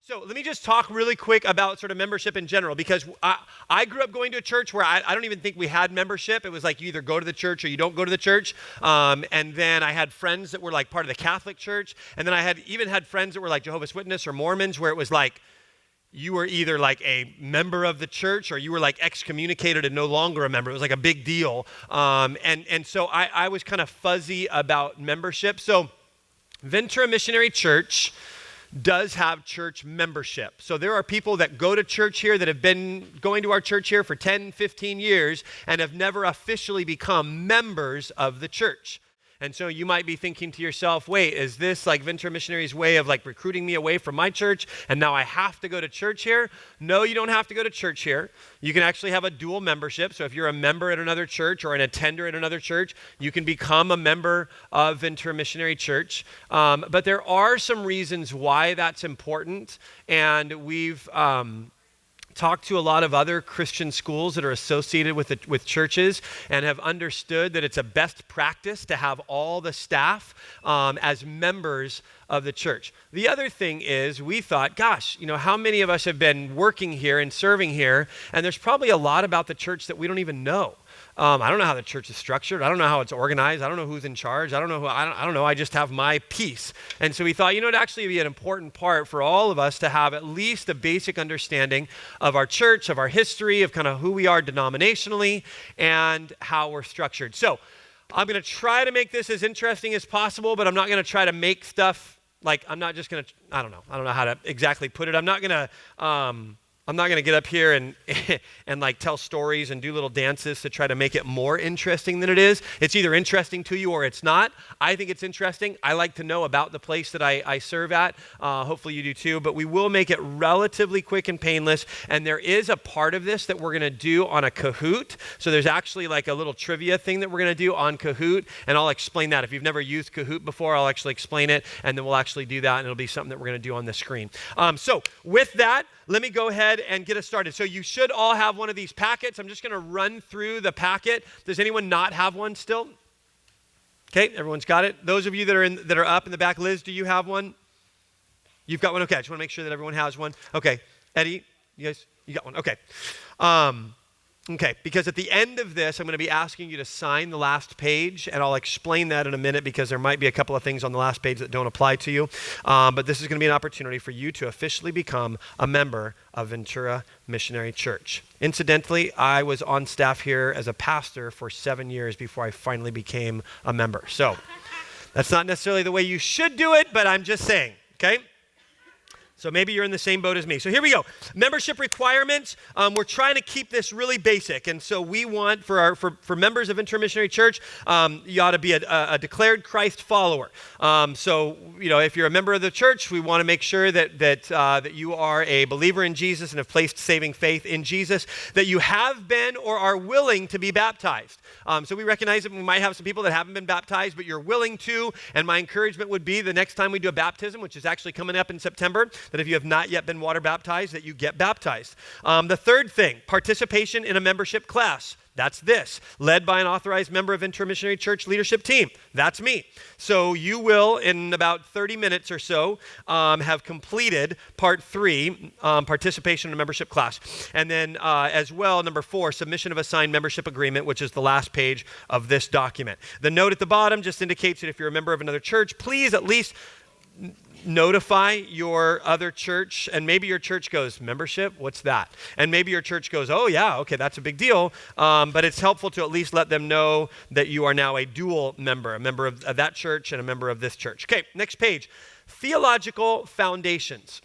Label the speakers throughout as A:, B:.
A: So let me just talk really quick about sort of membership in general, because I grew up going to a church where I don't even think we had membership. It was like you either go to the church or you don't go to the church. And then I had friends that were like part of the Catholic Church. And then I had even had friends that were like Jehovah's Witness or Mormons, where it was like you were either like a member of the church or you were like excommunicated and no longer a member. It was like a big deal. And so I was kind of fuzzy about membership. So Ventura Missionary Church does have church membership. So there are people that go to church here that have been going to our church here for 10, 15 years and have never officially become members of the church. And so you might be thinking to yourself, wait, is this like Ventura Missionary's way of like recruiting me away from my church and now I have to go to church here? No, you don't have to go to church here. You can actually have a dual membership. So if you're a member at another church or an attender at another church, you can become a member of Ventura Missionary Church. But there are some reasons why that's important, and we've talked to a lot of other Christian schools that are associated with churches and have understood that it's a best practice to have all the staff as members of the church. The other thing is we thought, gosh, how many of us have been working here and serving here, and there's probably a lot about the church that we don't even know. I don't know how the church is structured. I don't know how it's organized. I don't know who's in charge. I don't know. I don't know. I just have my piece. And so we thought, it'd actually be an important part for all of us to have at least a basic understanding of our church, of our history, of kind of who we are denominationally, and how we're structured. So I'm going to try to make this as interesting as possible, but I'm not going to try to make stuff like I'm not just going to. I don't know how to exactly put it. I'm not going to get up here and like tell stories and do little dances to try to make it more interesting than it is. It's either interesting to you or it's not. I think it's interesting. I like to know about the place that I serve at. Hopefully you do too. But we will make it relatively quick and painless. And there is a part of this that we're going to do on a Kahoot. So there's actually like a little trivia thing that we're going to do on Kahoot. And I'll explain that. If you've never used Kahoot before, I'll actually explain it. And then we'll actually do that. And it'll be something that we're going to do on the screen. So with that, let me go ahead and get us started. So you should all have one of these packets. I'm just going to run through the packet. Does anyone not have one still? Okay, everyone's got it. Those of you that are up in the back, Liz, do you have one? You've got one? Okay, I just want to make sure that everyone has one. Okay, Eddie, you got one? Okay. Okay, because at the end of this, I'm going to be asking you to sign the last page, and I'll explain that in a minute because there might be a couple of things on the last page that don't apply to you. But this is going to be an opportunity for you to officially become a member of Ventura Missionary Church. Incidentally, I was on staff here as a pastor for 7 years before I finally became a member. So that's not necessarily the way you should do it, but I'm just saying, okay? So maybe you're in the same boat as me. So here we go. Membership requirements. We're trying to keep this really basic. And so we want, for members of Ventura Missionary Church, you ought to be a declared Christ follower. So, if you're a member of the church, we want to make sure that you are a believer in Jesus and have placed saving faith in Jesus, that you have been or are willing to be baptized. So we recognize that we might have some people that haven't been baptized, but you're willing to. And my encouragement would be the next time we do a baptism, which is actually coming up in September, that if you have not yet been water baptized, that you get baptized. The third thing, participation in a membership class. That's this, led by an authorized member of Ventura Missionary Church leadership team. That's me. So you will, in about 30 minutes or so, have completed part 3, participation in a membership class. And then as well, number 4, submission of a signed membership agreement, which is the last page of this document. The note at the bottom just indicates that if you're a member of another church, please at least notify your other church, and maybe your church goes, membership? What's that? And maybe your church goes, oh yeah, okay, that's a big deal, but it's helpful to at least let them know that you are now a dual member, a member of that church and a member of this church. Okay, next page. Theological foundations.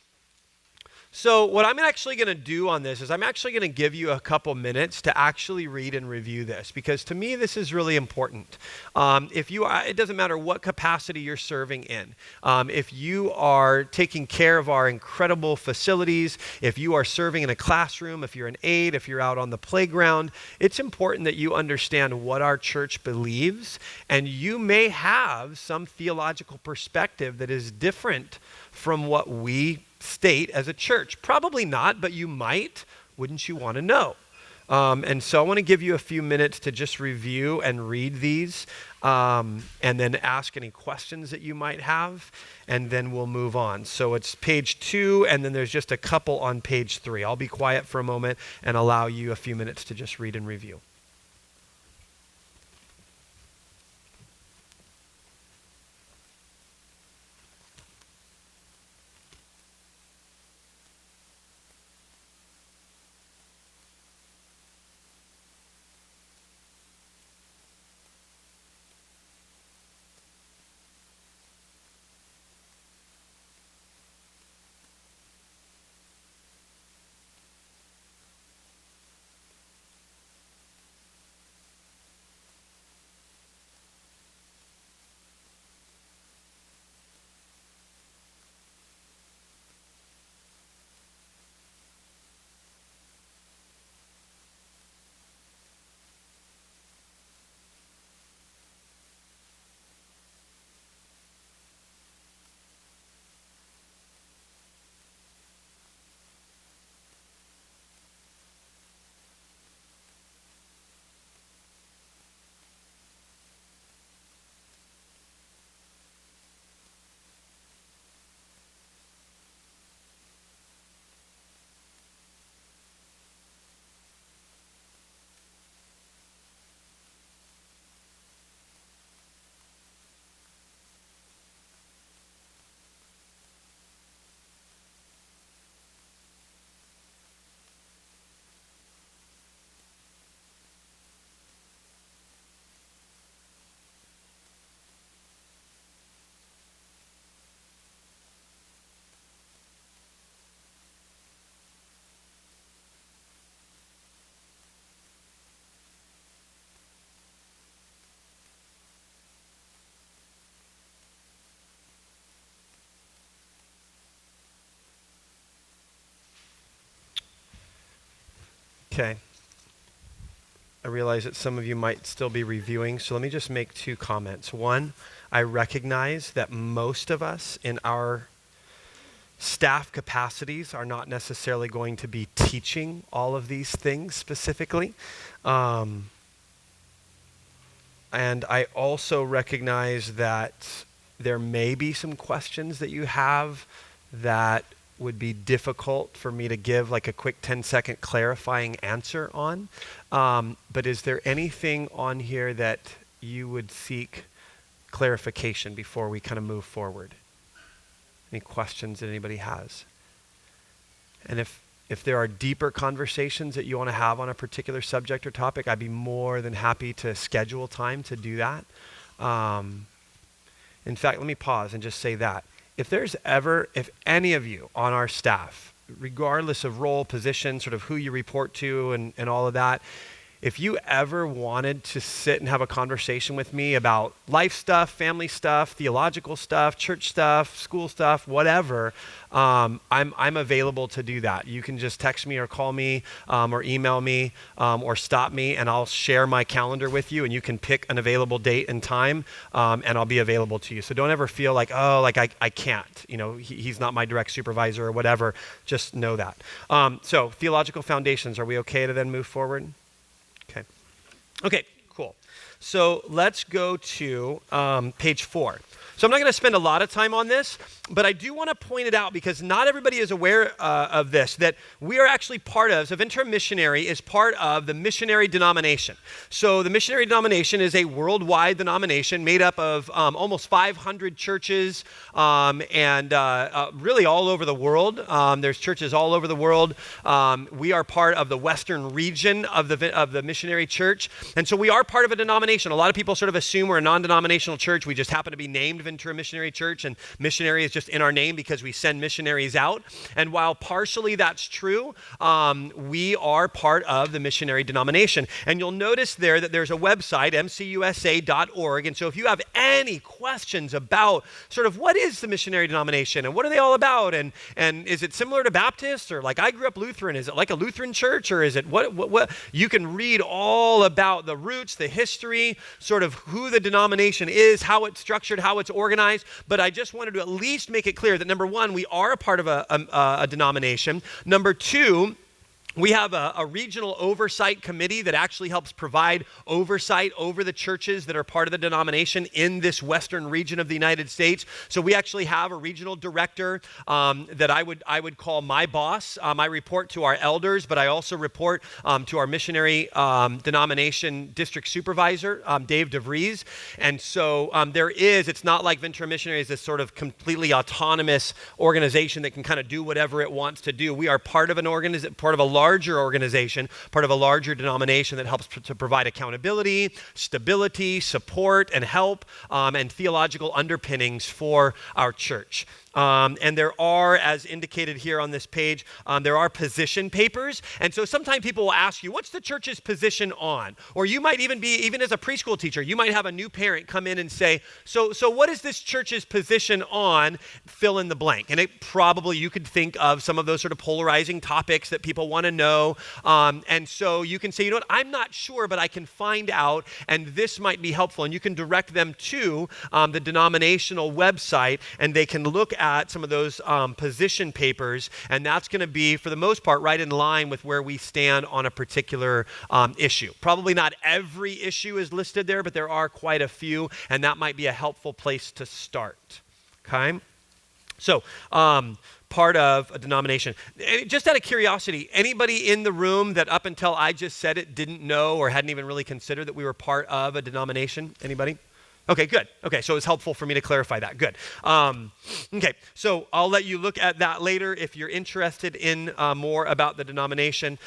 A: So what I'm actually going to do on this is I'm actually going to give you a couple minutes to actually read and review this, because to me this is really important. It doesn't matter what capacity you're serving in. If you are taking care of our incredible facilities, if you are serving in a classroom, if you're an aide, if you're out on the playground, it's important that you understand what our church believes, and you may have some theological perspective that is different from what we state as a church. Probably not, but you might. Wouldn't you want to know? And so I want to give you a few minutes to just review and read these, and then ask any questions that you might have, and then we'll move on. So it's page 2, and then there's just a couple on page 3. I'll be quiet for a moment and allow you a few minutes to just read and review. Okay. I realize that some of you might still be reviewing, so let me just make 2 comments. One, I recognize that most of us in our staff capacities are not necessarily going to be teaching all of these things specifically. And I also recognize that there may be some questions that you have that would be difficult for me to give like a quick 10-second clarifying answer on. But is there anything on here that you would seek clarification before we kind of move forward? Any questions that anybody has? And if there are deeper conversations that you want to have on a particular subject or topic, I'd be more than happy to schedule time to do that. In fact, let me pause and just say that. If any of you on our staff, regardless of role, position, sort of who you report to and all of that, if you ever wanted to sit and have a conversation with me about life stuff, family stuff, theological stuff, church stuff, school stuff, whatever, I'm available to do that. You can just text me or call me or email me or stop me, and I'll share my calendar with you, and you can pick an available date and time, and I'll be available to you. So don't ever feel like, I can't. He's not my direct supervisor or whatever. Just know that. So theological foundations, are we okay to then move forward? Okay, cool. So let's go to page 4. So I'm not going to spend a lot of time on this, but I do want to point it out because not everybody is aware of this, that we are actually part of, so Ventura Missionary is part of the Missionary denomination. So the Missionary denomination is a worldwide denomination made up of almost 500 churches and really all over the world. There's churches all over the world. We are part of the western region of the Missionary church. And so we are part of a denomination. A lot of people sort of assume we're a non-denominational church. We just happen to be named Ventura Missionary Church, and missionary is just in our name because we send missionaries out. And while partially that's true, we are part of the missionary denomination. And you'll notice there that there's a website, mcusa.org. And so if you have any questions about sort of what is the missionary denomination and what are they all about, and is it similar to Baptist, or like I grew up Lutheran, is it like a Lutheran church, or is it what you can read all about the roots, the history, sort of who the denomination is, how it's structured, how it's organized. But I just wanted to at least make it clear that number one, we are a part of a denomination. Number two, We have a regional oversight committee that actually helps provide oversight over the churches that are part of the denomination in this western region of the United States. So we actually have a regional director that I would call my boss. I report to our elders, but I also report to our missionary denomination district supervisor, Dave DeVries. And so it's not like Ventura Missionary is this sort of completely autonomous organization that can kind of do whatever it wants to do. We are part of part of a larger organization, part of a larger denomination that helps to provide accountability, stability, support, and help, and theological underpinnings for our church. And there are, as indicated here on this page, there are position papers. And so sometimes people will ask you, what's the church's position on? Or you might even as a preschool teacher, you might have a new parent come in and say, so what is this church's position on? Fill in the blank. And you could think of some of those sort of polarizing topics that people want to know. And so you can say, you know what, I'm not sure, but I can find out, and this might be helpful. And you can direct them to the denominational website, and they can look at some of those position papers, and that's going to be, for the most part, right in line with where we stand on a particular issue. Probably not every issue is listed there, but there are quite a few, and that might be a helpful place to start. Okay? So, part of a denomination. Just out of curiosity, anybody in the room that up until I just said it didn't know or hadn't even really considered that we were part of a denomination? Anybody? Okay, good. Okay, so it's helpful for me to clarify that. Good. Okay, so I'll let you look at that later if you're interested in more about the denomination.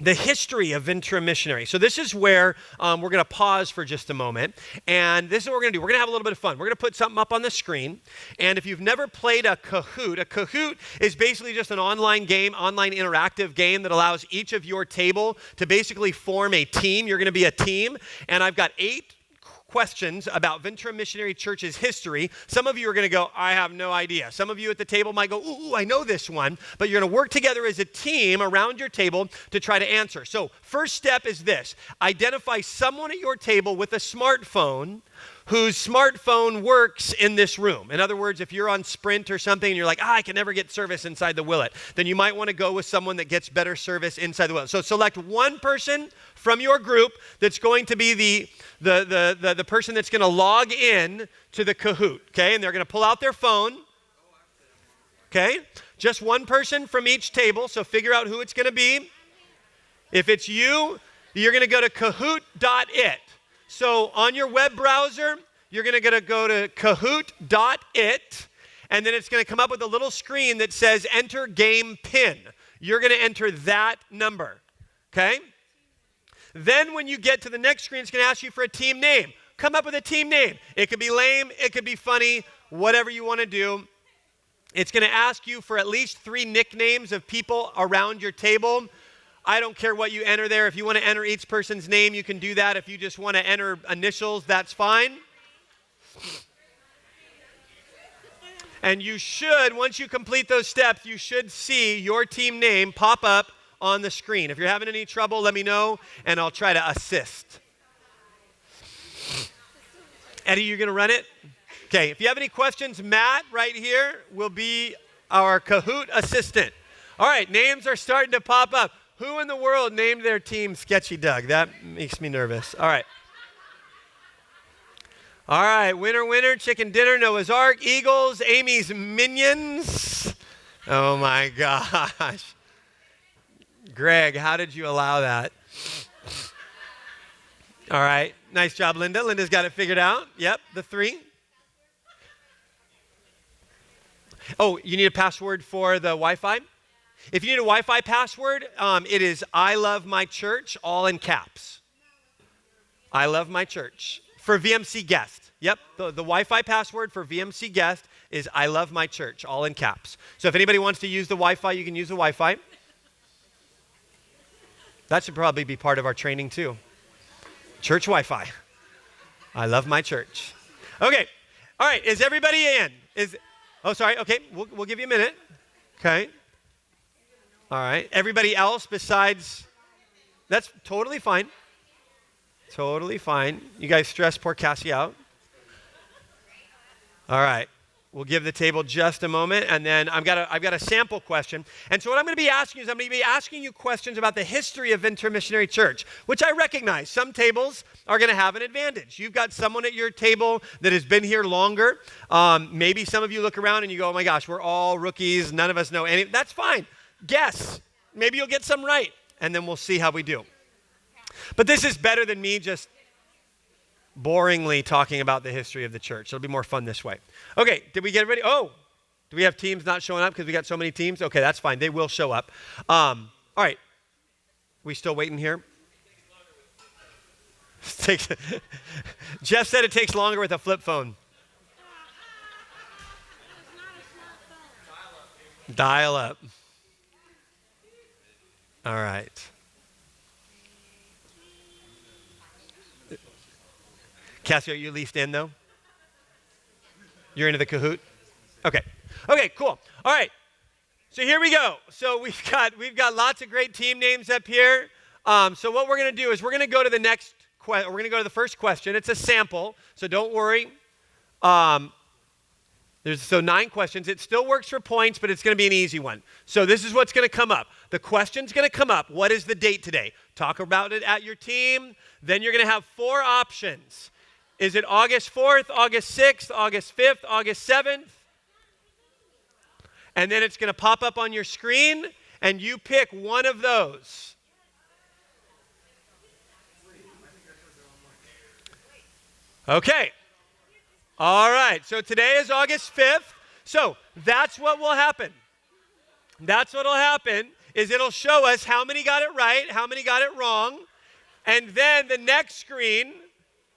A: The history of Ventura Missionary. So this is where we're going to pause for just a moment. And this is what we're going to do. We're going to have a little bit of fun. We're going to put something up on the screen. And if you've never played a Kahoot is basically just an online interactive game that allows each of your table to basically form a team. You're going to be a team. And I've got 8 questions about Ventura Missionary Church's history. Some of you are going to go, I have no idea. Some of you at the table might go, ooh, I know this one. But you're going to work together as a team around your table to try to answer. So first step is this. Identify someone at your table with a smartphone whose smartphone works in this room. In other words, if you're on Sprint or something and you're like, I can never get service inside the Willet, then you might want to go with someone that gets better service inside the Willet. So select one person from your group that's going to be the person that's going to log in to the Kahoot, okay? And they're going to pull out their phone, okay? Just one person from each table, so figure out who it's going to be. If it's you, you're going to go to kahoot.it. So on your web browser, you're going to go to kahoot.it, and then it's going to come up with a little screen that says enter game pin. You're going to enter that number, okay? Then when you get to the next screen, it's going to ask you for a team name. Come up with a team name. It could be lame, it could be funny, whatever you want to do. It's going to ask you for at least 3 nicknames of people around your table. I don't care what you enter there. If you want to enter each person's name, you can do that. If you just want to enter initials, that's fine. And you should, once you complete those steps, you should see your team name pop up on the screen. If you're having any trouble, let me know, and I'll try to assist. Eddie, you're going to run it? Okay, if you have any questions, Matt right here will be our Kahoot assistant. All right, names are starting to pop up. Who in the world named their team Sketchy Doug? That makes me nervous. All right. All right, winner, chicken dinner, Noah's Ark, Eagles, Amy's Minions. Oh my gosh. Greg, how did you allow that? All right, nice job, Linda. Linda's got it figured out. Yep, the 3. Oh, you need a password for the Wi-Fi? If you need a Wi-Fi password, it is I love my church, all in caps. I love my church. For VMC guest. Yep, the Wi-Fi password for VMC guest is I love my church, all in caps. So if anybody wants to use the Wi-Fi, you can use the Wi-Fi. That should probably be part of our training too. Church Wi-Fi. I love my church. Okay, all right, is everybody in? Okay, we'll give you a minute. Okay. All right. Everybody else besides, that's totally fine. Totally fine. You guys stress poor Cassie out. All right. We'll give the table just a moment, and then I've got a sample question. And so what I'm going to be asking is I'm going to be asking you questions about the history of Ventura Missionary Church, which I recognize some tables are going to have an advantage. You've got someone at your table that has been here longer. Maybe some of you look around and you go, oh my gosh, we're all rookies. None of us know any. That's fine. Guess. Maybe you'll get some right, and then we'll see how we do. But this is better than me just boringly talking about the history of the church. It'll be more fun this way. Okay, did we get ready? Oh, do we have teams not showing up because we got so many teams? Okay, that's fine. They will show up. All right. We still waiting here? Jeff said it takes longer with a flip phone. Dial up. All right. Cassie, are you leased in, though? You're into the Kahoot? Okay. Okay, cool. All right. So here we go. So we've got lots of great team names up here. So what we're going to do is we're going to go to the next we're going to go to the first question. It's a sample, so don't worry. There's 9 questions. It still works for points, but it's going to be an easy one. So this is what's going to come up. The question's going to come up. What is the date today? Talk about it at your team. Then you're going to have 4 options. Is it August 4th, August 6th, August 5th, August 7th? And then it's going to pop up on your screen, and you pick one of those. Okay. All right. So today is August 5th. So that's what will happen. That's what will happen is it'll show us how many got it right, how many got it wrong, and then the next screen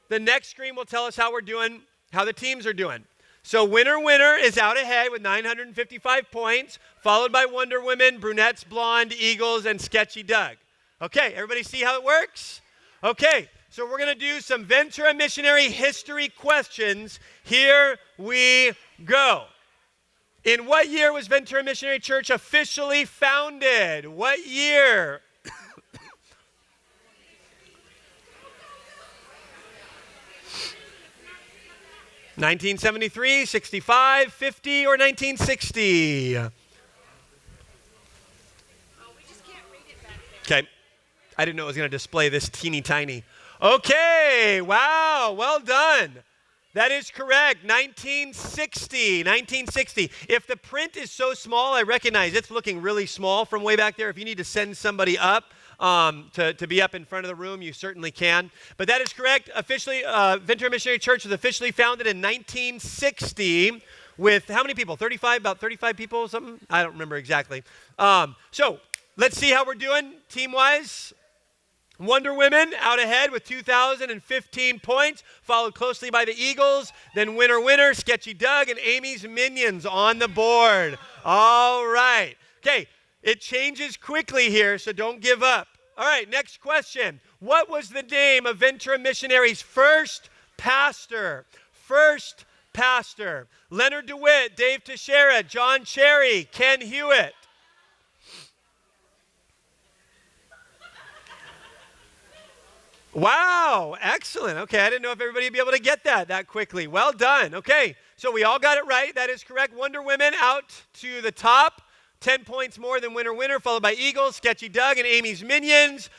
A: will tell us how we're doing, how the teams are doing. So winner is out ahead with 955 points, followed by Wonder Women, Brunettes, Blonde, Eagles, and Sketchy Doug. Okay, everybody see how it works? Okay, so we're going to do some Ventura Missionary history questions. Here we go. In what year was Ventura Missionary Church officially founded? What year? 1973, 65, 50, or 1960? Okay. I didn't know it was going to display this teeny tiny. Okay. Wow. Well done. That is correct. 1960. 1960. If the print is so small, I recognize it's looking really small from way back there. If you need to send somebody up to be up in front of the room, you certainly can. But that is correct. Officially, Ventura Missionary Church was officially founded in 1960 with how many people? 35? About 35 people or something? I don't remember exactly. So let's see how we're doing team-wise. Wonder Women out ahead with 2,015 points, followed closely by the Eagles, then Winner, Sketchy Doug, and Amy's Minions on the board. All right. Okay, it changes quickly here, so don't give up. All right, next question. What was the name of Ventura Missionary's first pastor? First pastor. Leonard DeWitt, Dave Teixeira, John Cherry, Ken Hewitt. Wow, excellent. Okay, I didn't know if everybody would be able to get that quickly. Well done. Okay, so we all got it right. That is correct. Wonder Women out to the top. 10 points more than Winner, followed by Eagles, Sketchy Doug, and Amy's Minions.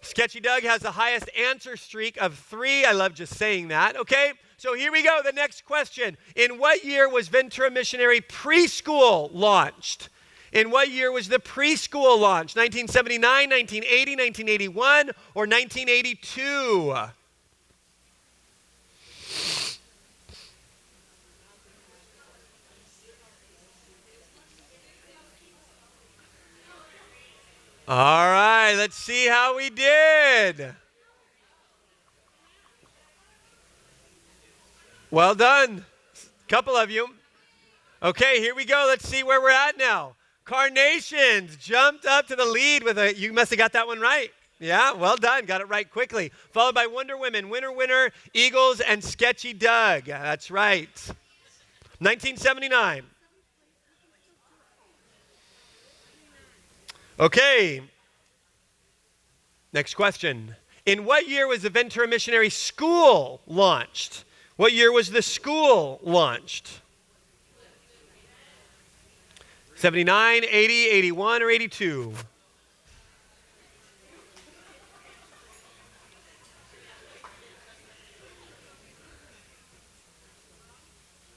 A: Sketchy Doug has the highest answer streak of 3. I love just saying that. Okay, so here we go. The next question. In what year was Ventura Missionary Preschool launched? In what year was the preschool launched? 1979, 1980, 1981, or 1982? All right, let's see how we did. Well done. Couple of you. Okay, here we go. Let's see where we're at now. Carnations jumped up to the lead with you must have got that one right. Yeah, well done. Got it right quickly. Followed by Wonder Women, Winner, Eagles, and Sketchy Doug. That's right. 1979. Okay. Next question. In what year was the Ventura Missionary School launched? What year was the school launched? 79, 80, 81, or 82?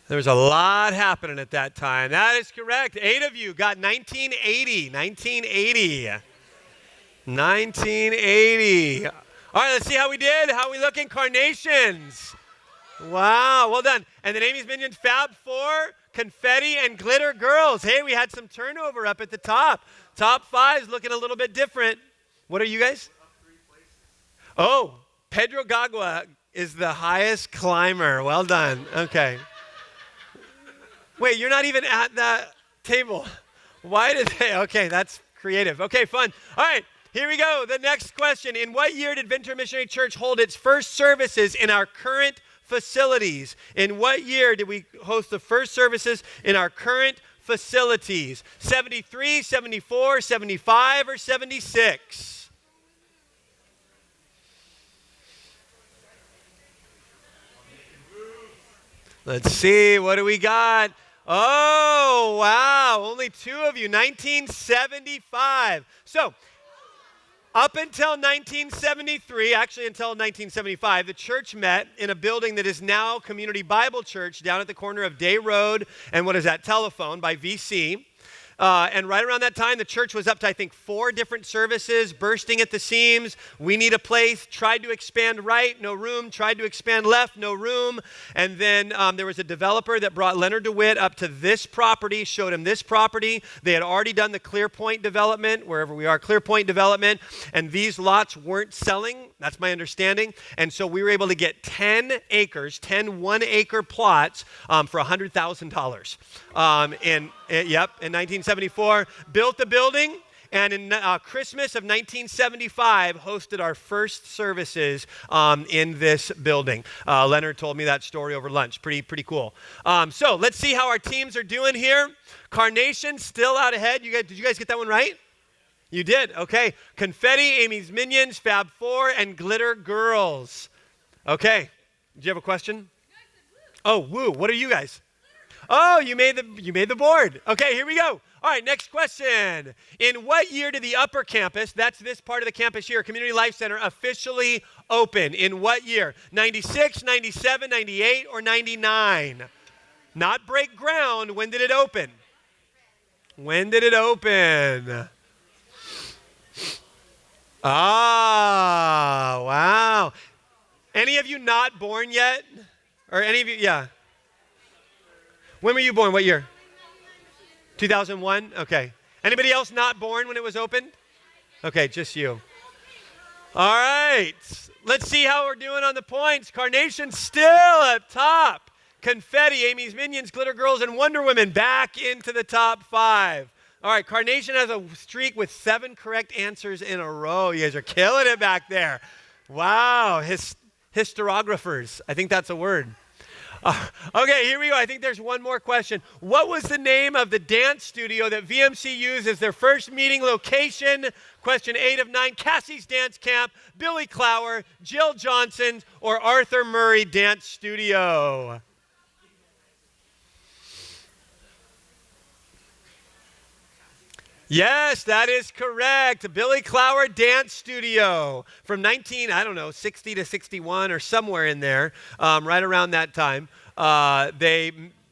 A: There was a lot happening at that time. That is correct. 8 of you got 1980. 1980. 1980. All right, let's see how we did. How we looking? Carnations. Wow, well done. And then Amy's Minions, Fab 4, Confetti, and Glitter Girls. Hey, we had some turnover up at the top. Top 5 is looking a little bit different. What are you guys? Oh, Pedro Gagua is the highest climber. Well done. Okay. Wait, you're not even at that table. Why did they? Okay, that's creative. Okay, fun. All right, here we go. The next question. In what year did Ventura Missionary Church hold its first services in our current facilities? In what year did we host the first services in our current facilities? 73, 74, 75, or 76? Let's see. What do we got? Oh, wow. Only 2 of you. 1975. So, up until 1973, actually until 1975, the church met in a building that is now Community Bible Church down at the corner of Day Road and what is that, Telephone by VC. And right around that time, the church was up to, I think, 4 different services, bursting at the seams. We need a place. Tried to expand right, no room. Tried to expand left, no room. And then there was a developer that brought Leonard DeWitt up to this property, showed him this property. They had already done the Clearpoint development, wherever we are, Clearpoint development. And these lots weren't selling. That's my understanding. And so we were able to get 10 acres, 10 one-acre plots for $100,000. In 1974, built the building, and in Christmas of 1975, hosted our first services in this building. Leonard told me that story over lunch. Pretty cool. So let's see how our teams are doing here. Carnation still out ahead. Did you guys get that one right? You did. Okay. Confetti, Amy's Minions, Fab 4, and Glitter Girls. Okay. Did you have a question? Oh, woo. What are you guys? Oh, you made the board. Okay, here we go. All right, next question. In what year did the upper campus, that's this part of the campus here, Community Life Center, officially open? In what year? 96, 97, 98, or 99? Not break ground. When did it open? When did it open? Ah, wow. Any of you not born yet? Or any of you, yeah. When were you born? What year? 2001? Okay. Anybody else not born when it was opened? Okay, just you. All right. Let's see how we're doing on the points. Carnation still at top. Confetti, Amy's Minions, Glitter Girls, and Wonder Women back into the top 5. All right, Carnation has a streak with 7 correct answers in a row. You guys are killing it back there. Wow. Historiographers. I think that's a word. Okay, here we go. I think there's one more question. What was the name of the dance studio that VMC used as their first meeting location? Question 8 of 9. Cassie's Dance Camp, Billy Clower, Jill Johnson, or Arthur Murray Dance Studio? Yes, that is correct. Billy Clower Dance Studio from 60 to 61 or somewhere in there, right around that time.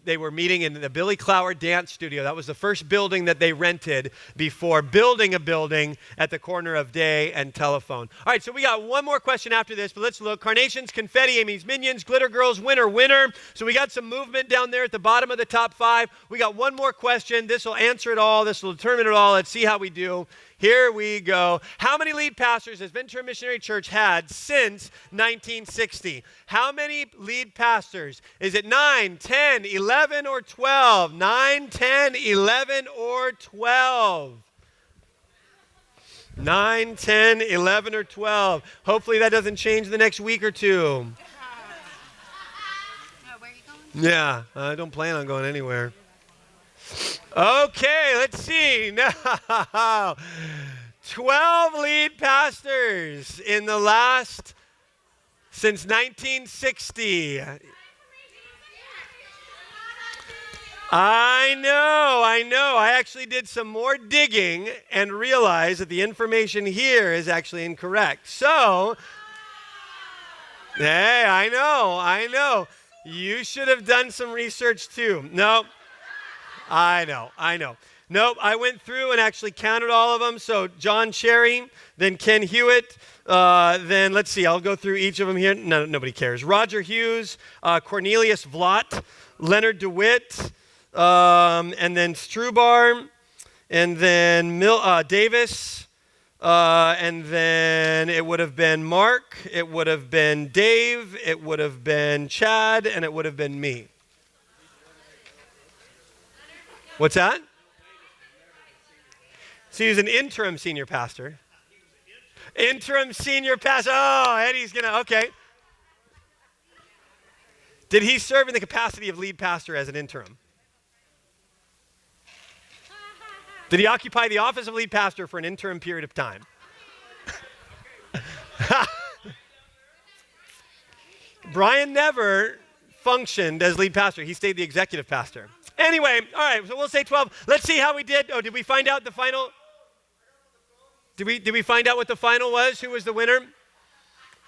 A: They were meeting in the Billy Clower Dance Studio. That was the first building that they rented before building a building at the corner of Day and Telephone. All right, so we got one more question after this, but let's look. Carnations, Confetti, Amy's Minions, Glitter Girls, winner. So we got some movement down there at the bottom of the top 5. We got one more question. This will answer it all. This will determine it all. Let's see how we do. Here we go. How many lead pastors has Ventura Missionary Church had since 1960? How many lead pastors? Is it 9, 10, 11, or 12? 9, 10, 11, or 12? 9, 10, 11, or 12. Hopefully that doesn't change the next week or two.
B: Where are you going?
A: Yeah, I don't plan on going anywhere. Okay, let's see. Now, 12 lead pastors since 1960. I know. I actually did some more digging and realized that the information here is actually incorrect. So, hey, I know. You should have done some research too. No, I know. Nope, I went through and actually counted all of them. So John Cherry, then Ken Hewitt, then let's see, I'll go through each of them here. No, nobody cares. Roger Hughes, Cornelius Vlot, Leonard DeWitt, and then Strubar, and then Davis, and then it would have been Mark, it would have been Dave, it would have been Chad, and it would have been me. What's that? So he was an interim senior pastor. Interim senior pastor. Oh, Eddie's okay. Did he serve in the capacity of lead pastor as an interim? Did he occupy the office of lead pastor for an interim period of time? Brian never functioned as lead pastor. He stayed the executive pastor. Anyway, all right, so we'll say 12. Let's see how we did. Oh, did we find out the final? Did we find out what the final was? Who was the winner?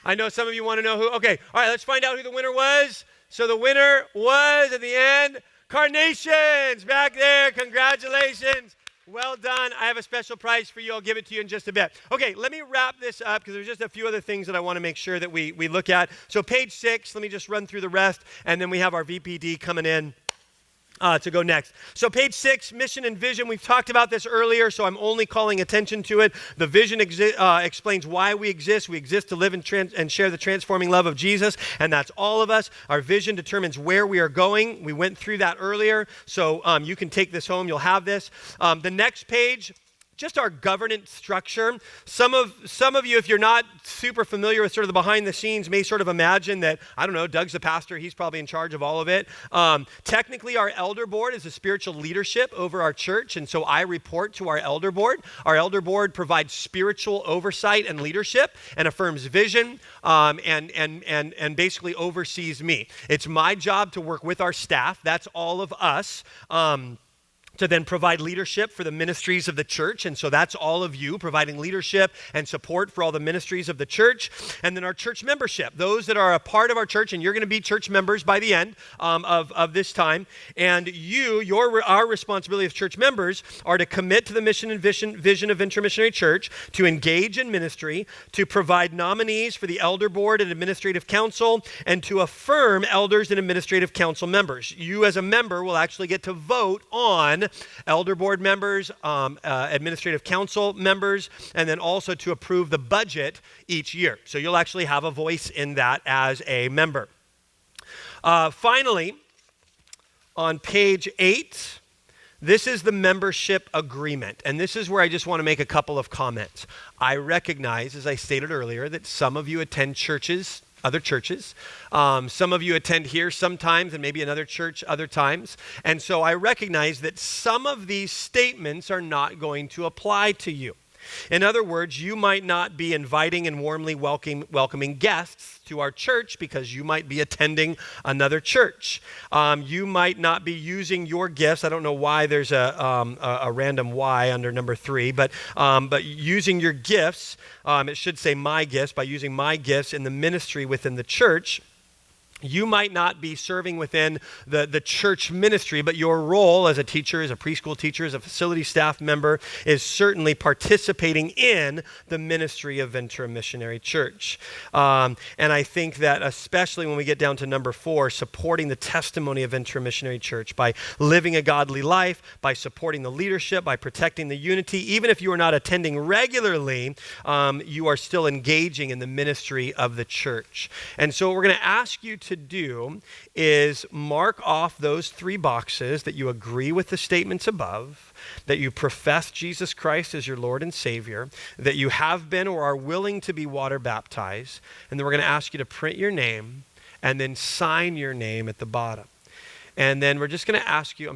A: I know some of you want to know who. Okay, all right, let's find out who the winner was. So the winner was, at the end, Carnations back there. Congratulations. Well done. I have a special prize for you. I'll give it to you in just a bit. Okay, let me wrap this up because there's just a few other things that I want to make sure that we look at. So page 6, let me just run through the rest, and then we have our VPD coming in to go next. So page 6, mission and vision. We've talked about this earlier, so I'm only calling attention to it. The vision explains why we exist. We exist to live and share the transforming love of Jesus, and that's all of us. Our vision determines where we are going. We went through that earlier, so you can take this home. You'll have this. The next page, just our governance structure. Some of you, if you're not super familiar with sort of the behind the scenes, may sort of imagine that, I don't know, Doug's the pastor, he's probably in charge of all of it. Technically, our elder board is the spiritual leadership over our church, and so I report to our elder board. Our elder board provides spiritual oversight and leadership and affirms vision and basically oversees me. It's my job to work with our staff. That's all of us. To then provide leadership for the ministries of the church. And so that's all of you providing leadership and support for all the ministries of the church. And then our church membership, those that are a part of our church, and you're going to be church members by the end of this time. And our responsibility as church members are to commit to the mission and vision of Ventura Missionary Church, to engage in ministry, to provide nominees for the elder board and administrative council, and to affirm elders and administrative council members. You as a member will actually get to vote on elder board members, administrative council members, and then also to approve the budget each year. So you'll actually have a voice in that as a member. Finally, on page 8, this is the membership agreement. And this is where I just want to make a couple of comments. I recognize, as I stated earlier, that some of you attend churches, other churches. Some of you attend here sometimes and maybe another church other times. And so I recognize that some of these statements are not going to apply to you. In other words, you might not be inviting and warmly welcoming guests to our church because you might be attending another church. You might not be using your gifts. I don't know why there's a random Y under number 3, but using your gifts, it should say my gifts, by using my gifts in the ministry within the church. You might not be serving within the church ministry, but your role as a teacher, as a preschool teacher, as a facility staff member is certainly participating in the ministry of Ventura Missionary Church. And I think that especially when we get down to number 4, supporting the testimony of Ventura Missionary Church by living a godly life, by supporting the leadership, by protecting the unity, even if you are not attending regularly, you are still engaging in the ministry of the church. And so what we're going to ask you to do is mark off those 3 boxes that you agree with the statements above, that you profess Jesus Christ as your Lord and Savior, that you have been or are willing to be water baptized, and then we're going to ask you to print your name and then sign your name at the bottom. And then we're just going to ask you,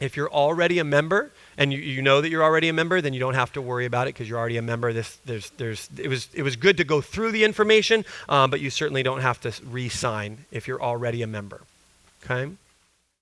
A: if you're already a member and you know that you're already a member, then you don't have to worry about it because you're already a member. It was good to go through the information, but you certainly don't have to re-sign if you're already a member. Okay?